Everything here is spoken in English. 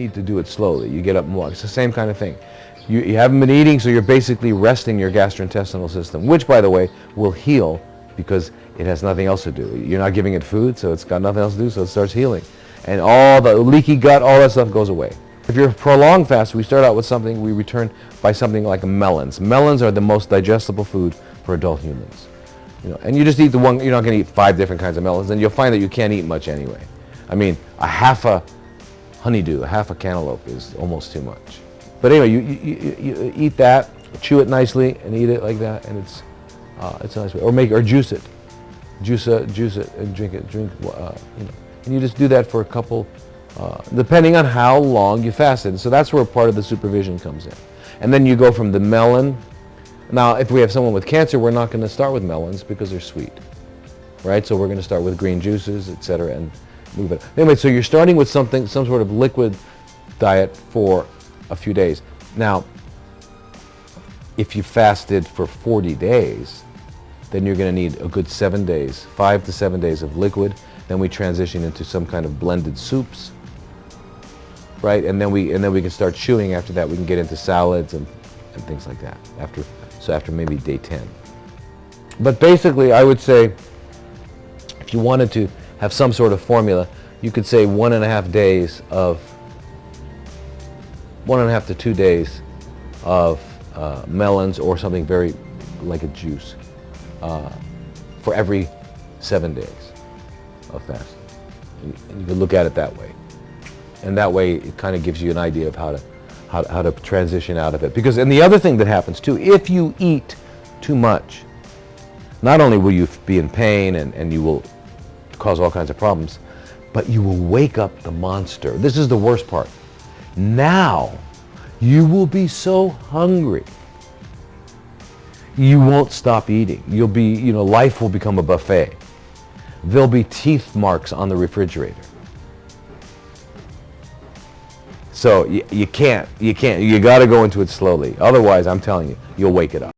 need to do it slowly. You get up and walk. It's the same kind of thing. You haven't been eating, so you're basically resting your gastrointestinal system, which, by the way, will heal because it has nothing else to do. You're not giving it food, so it's got nothing else to do, so it starts healing. And all the leaky gut, all that stuff goes away. If you're a prolonged fast, we start out with something, we return by something like melons. Melons are the most digestible food for adult humans. And you just eat the one, you're not going to eat 5 different kinds of melons, and you'll find that you can't eat much anyway. I mean, a half a honeydew, a half a cantaloupe is almost too much. But anyway, you eat that, chew it nicely, and eat it like that, and it's a nice way. Or juice it, juice it, and drink it. And you just do that for a couple, depending on how long you fasted. So that's where part of the supervision comes in. And then you go from the melon. Now, if we have someone with cancer, we're not going to start with melons because they're sweet, right? So we're going to start with green juices, etc., and move it. Anyway, so you're starting with some sort of liquid diet for a few days. Now, if you fasted for 40 days, then you're going to need a good 7 days, 5 to 7 days of liquid. Then we transition into some kind of blended soups, right? And then we can start chewing. After that, we can get into salads and things like that. After maybe day 10. But basically, I would say, if you wanted to have some sort of formula, you could say 1.5 days of 1.5 to 2 days of melons or something very like a juice for every 7 days of fasting. And you can look at it that way. And that way it kind of gives you an idea of how to transition out of it. And the other thing that happens too, if you eat too much, not only will you be in pain and you will cause all kinds of problems, but you will wake up the monster. This is the worst part. Now, you will be so hungry, you won't stop eating. You'll be, life will become a buffet. There'll be teeth marks on the refrigerator. So you can't, you got to go into it slowly. Otherwise, I'm telling you, you'll wake it up.